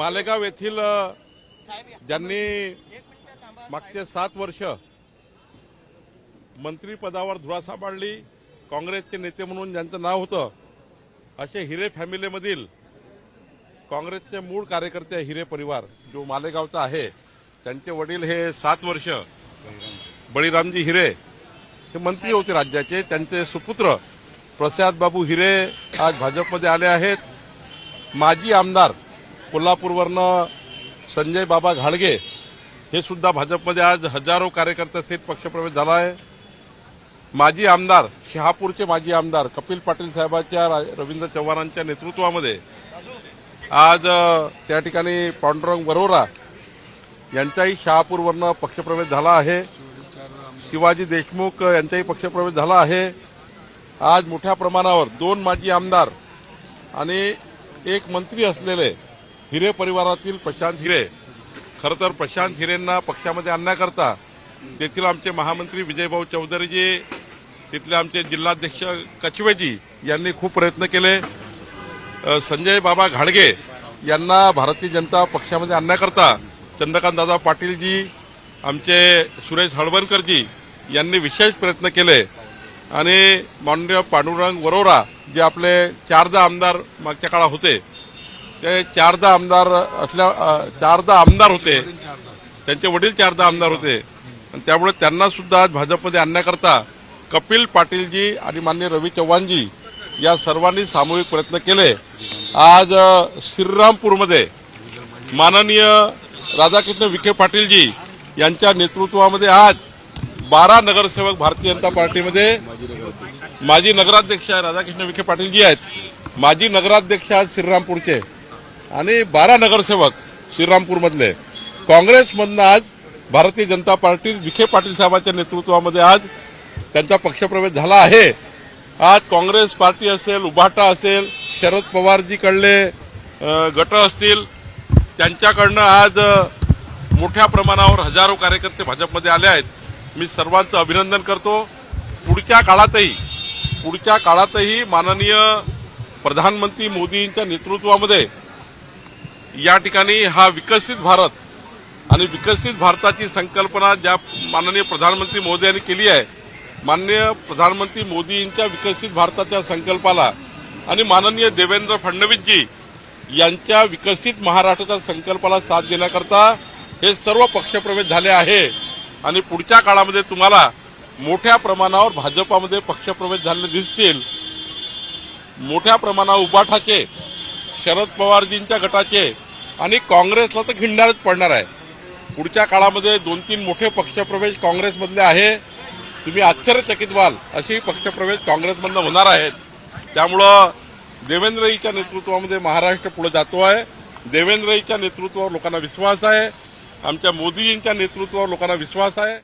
मालेगाव येथील ज्यांनी मागचे 7 वर्ष मंत्रिपदावर धुरा सांभाळली, काँग्रेसचे नेते म्हणून ज्यांचं नाव होतं, असे हिरे फॅमिलीमधील काँग्रेसचे मूळ कार्यकर्ते हिरे परिवार जो मालेगावचा आहे, त्यांचे वडील हे 7 वर्ष बळीरामजी हिरे हे मंत्री होते राज्याचे. त्यांचे सुपुत्र प्रसाद बाबू हिरे आज भाजपमध्ये आले आहेत. माजी आमदार कोल्हापूरवरनं संजय बाबा घाडगे हे सुद्धा भाजपमध्ये आज हजारो कार्यकर्त्यांसहित पक्षप्रवेश झाला आहे. माजी आमदार शहापूरचे माजी आमदार कपिल पाटील साहेबांच्या रवींद्र चव्हाणांच्या नेतृत्वामध्ये आज त्या ठिकाणी पांडुरंग वरोरा यांचाही शहापूरवरनं पक्षप्रवेश झाला आहे. शिवाजी देशमुख यांचाही पक्षप्रवेश झाला आहे. आज मोठ्या प्रमाणावर 2 माजी आमदार आणि 1 मंत्री असलेले हिरे परिवारातील प्रशांत हिरे, खरं तर प्रशांत हिरेंना पक्षामध्ये आणण्याकरता तेथील आमचे महामंत्री विजयभाऊ चौधरीजी, तिथले आमचे जिल्हाध्यक्ष कचवेजी यांनी खूप प्रयत्न केले. संजय बाबा घाडगे यांना भारतीय जनता पक्षामध्ये आणण्याकरता चंद्रकांत दादा पाटीलजी, आमचे सुरेश हळवणकरजी यांनी विशेष प्रयत्न केले आणि माननीय पांडुरंग वरोरा जे आपले 4दा आमदार मागच्या काळात होते, ते 4दा आमदार होते, त्यांचे वडील 4दा आमदार होते आणि त्यामुळे त्यांना सुद्धा आज भाजपमध्ये आणण्याकरता कपिल पाटीलजी आणि माननीय रवी चव्हाणजी या सर्वांनी सामूहिक प्रयत्न केले. आज श्रीरामपूरमध्ये माननीय राधाकृष्ण विखे पाटीलजी यांच्या नेतृत्वामध्ये आज 12 नगरसेवक भारतीय जनता पार्टीमध्ये, माजी नगराध्यक्ष राधाकृष्ण विखे पाटीलजी आहेत, माजी नगराध्यक्ष आज श्रीरामपूरचे आणि 12 नगरसेवक श्रीरामपूरमधले काँग्रेसमधनं आज भारतीय जनता पार्टी विखे पाटील साहेबांच्या नेतृत्वामध्ये आज त्यांचा पक्षप्रवेश झाला आहे. आज काँग्रेस पार्टी असेल, उभाटा असेल, शरद पवारजीकडले गट असतील, त्यांच्याकडनं आज मोठ्या प्रमाणावर हजारो कार्यकर्ते भाजपमध्ये आले आहेत. मी सर्वांचं अभिनंदन करतो. पुढच्या काळातही माननीय प्रधानमंत्री मोदींच्या नेतृत्वामध्ये या ठिकाणी हा विकसित भारत आणि विकसित भारताची संकल्पना ज्या माननीय प्रधानमंत्री मोदी यांनी केली आहे, माननीय प्रधानमंत्री मोदींच्या विकसित भारताच्या संकल्पाला आणि माननीय देवेंद्र फडणवीसजी यांच्या विकसित महाराष्ट्राच्या संकल्पाला साथ देण्याकरता हे सर्व पक्षप्रवेश झाले आहे आणि पुढच्या काळामध्ये तुम्हाला मोठ्या प्रमाणावर भाजपामध्ये पक्षप्रवेश झालेले दिसतील. मोठ्या प्रमाणावर उबाठाचे, शरद पवारजींच्या गटाचे आणि काँग्रेसला तर खिंडारच पडणार आहे. पुढच्या काळामध्ये 2-3 मोठे पक्षप्रवेश काँग्रेसमधले आहे. तुम्ही आश्चर्यचकित व्हाल असे पक्षप्रवेश काँग्रेसमधनं होणार आहेत. त्यामुळं देवेंद्रजीच्या नेतृत्वामध्ये महाराष्ट्र पुढे जातो आहे. देवेंद्रजीच्या नेतृत्वावर लोकांना विश्वास आहे. आमच्या मोदीजींच्या नेतृत्वावर लोकांना विश्वास आहे.